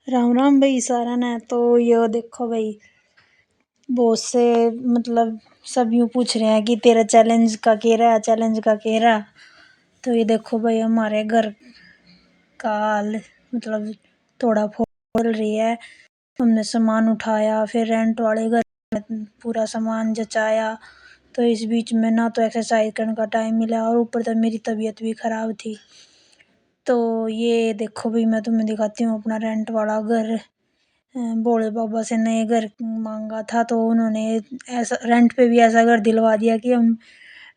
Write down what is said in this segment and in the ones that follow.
राम राम भाई सारा ने। तो ये देखो भाई, बहुत से मतलब सब यूँ पूछ रहे हैं कि तेरा चैलेंज का कह रहा, चैलेंज का कह रहा। तो ये देखो भाई, हमारे घर का हाल मतलब थोड़ा फोड़ रही है। हमने सामान उठाया, फिर रेंट वाले घर में पूरा सामान जचाया। तो इस बीच में ना तो एक्सरसाइज करने का टाइम मिला, और ऊपर से मेरी तबीयत भी खराब थी। तो ये देखो भाई, मैं तुम्हें दिखाती हूँ अपना रेंट वाला घर। भोले बाबा से नए घर मांगा था, तो उन्होंने ऐसा रेंट पे भी ऐसा घर दिलवा दिया कि हम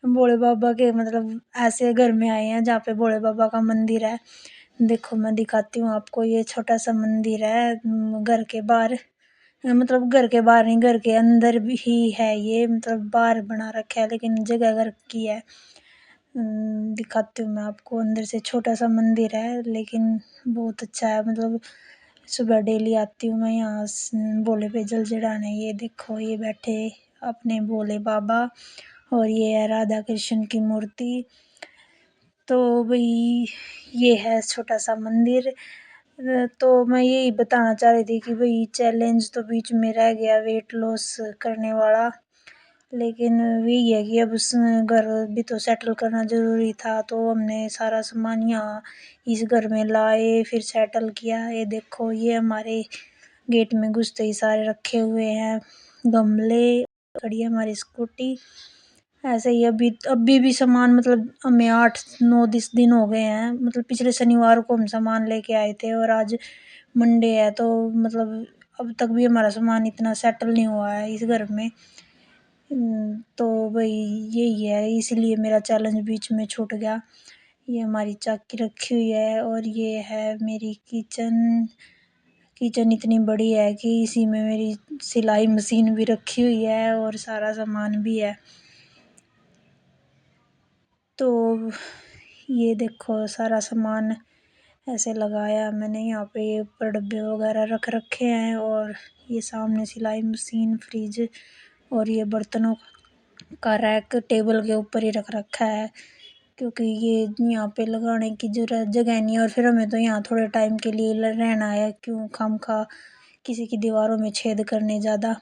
भोले बाबा के मतलब ऐसे घर में आए हैं जहाँ पे भोले बाबा का मंदिर है। देखो मैं दिखाती हूँ आपको, ये छोटा सा मंदिर है घर के बाहर। मतलब घर के बाहर नहीं, घर के अंदर भी ही है ये, मतलब बाहर बना रखा है लेकिन जगह घर की है। दिखाती हूँ मैं आपको, अंदर से छोटा सा मंदिर है लेकिन बहुत अच्छा है। मतलब सुबह डेली आती हूँ मैं यहाँ भोले पे जल चढ़ाने। ये देखो, ये बैठे अपने भोले बाबा, और ये है राधा कृष्ण की मूर्ति। तो भाई ये है छोटा सा मंदिर। तो मैं यही बताना चाह रही थी कि भाई चैलेंज तो बीच में रह गया वेट लॉस करने वाला, लेकिन वही है कि अब उस घर भी तो सेटल करना ज़रूरी था। तो हमने सारा सामान यहाँ इस घर में लाए, फिर सेटल किया। ये देखो, ये हमारे गेट में घुसते ही सारे रखे हुए हैं गमले। खड़ी है हमारी स्कूटी। ऐसे ही अभी भी सामान, मतलब हमें 8-9 दिन हो गए हैं। मतलब पिछले शनिवार को हम सामान लेके आए थे और आज मंडे है, तो मतलब अब तक भी हमारा सामान इतना सेटल नहीं हुआ है इस घर में। तो भाई यही है, इसलिए मेरा चैलेंज बीच में छूट गया। ये हमारी चाकी रखी हुई है, और ये है मेरी किचन। किचन इतनी बड़ी है कि इसी में मेरी सिलाई मशीन भी रखी हुई है और सारा सामान भी है। तो ये देखो सारा सामान ऐसे लगाया मैंने। यहाँ पे ये ऊपर डब्बे वगैरह रख रखे हैं, और ये सामने सिलाई मशीन, फ्रिज, और ये बर्तनों का रैक टेबल के ऊपर ही रख रखा है, क्योंकि ये यहाँ पे लगाने की जगह नहीं है। और फिर हमें तो यहाँ थोड़े टाइम के लिए रहना है, क्यों खामखा किसी की दीवारों में छेद करने ज़्यादा।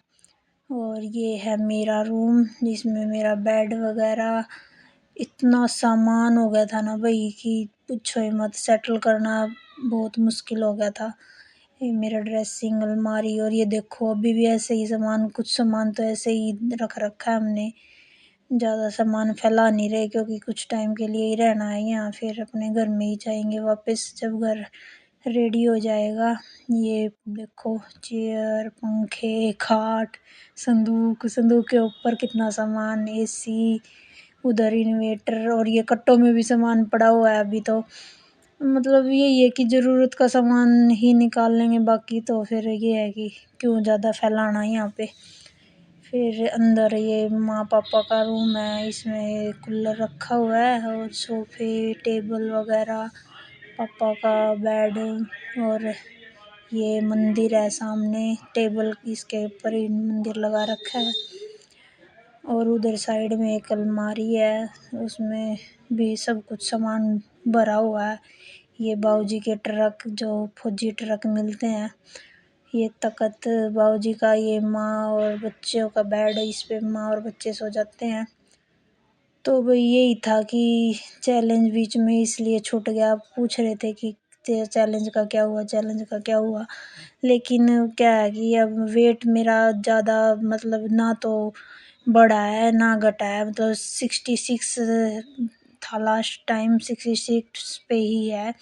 और ये है मेरा रूम, जिसमें मेरा बेड वगैरह। इतना सामान हो गया था ना भाई कि पूछो ही मत, सेटल करना बहुत मुश्किल हो गया था। ये मेरा ड्रेसिंग अलमारी, और ये देखो अभी भी ऐसे ही सामान, कुछ सामान तो ऐसे ही रख रखा है हमने। ज़्यादा सामान फैला नहीं रहे, क्योंकि कुछ टाइम के लिए ही रहना है यहाँ, फिर अपने घर में ही जाएंगे वापस जब घर रेडी हो जाएगा। ये देखो, चेयर, पंखे, खाट, संदूक, संदूक के ऊपर कितना सामान, एसी, उधर इन्वेटर, और ये कट्टों में भी सामान पड़ा हुआ है अभी तो। मतलब यही है कि ज़रूरत का सामान ही निकाल लेंगे, बाकी तो फिर ये है कि क्यों ज़्यादा फैलाना यहाँ पे। फिर अंदर ये माँ पापा का रूम है, इसमें कूलर रखा हुआ है, और सोफे, टेबल वगैरह, पापा का बेड, और ये मंदिर है सामने, टेबल इसके ऊपर ही मंदिर लगा रखा है। और उधर साइड में एक अलमारी है, उसमें भी सब कुछ सामान भरा हुआ है। ये बाबूजी के ट्रक, जो फौजी ट्रक मिलते हैं, ये तख्त बाबूजी का। ये माँ और बच्चों का बेड है, इस पे माँ और बच्चे सो जाते हैं। तो भाई यही था कि चैलेंज बीच में इसलिए छूट गया। आप पूछ रहे थे कि चैलेंज का क्या हुआ, चैलेंज का क्या हुआ। लेकिन क्या है कि अब वेट मेरा ज़्यादा मतलब ना तो बढ़ा है ना घटा है। मतलब 66 था लास्ट टाइम, 66 पे ही है।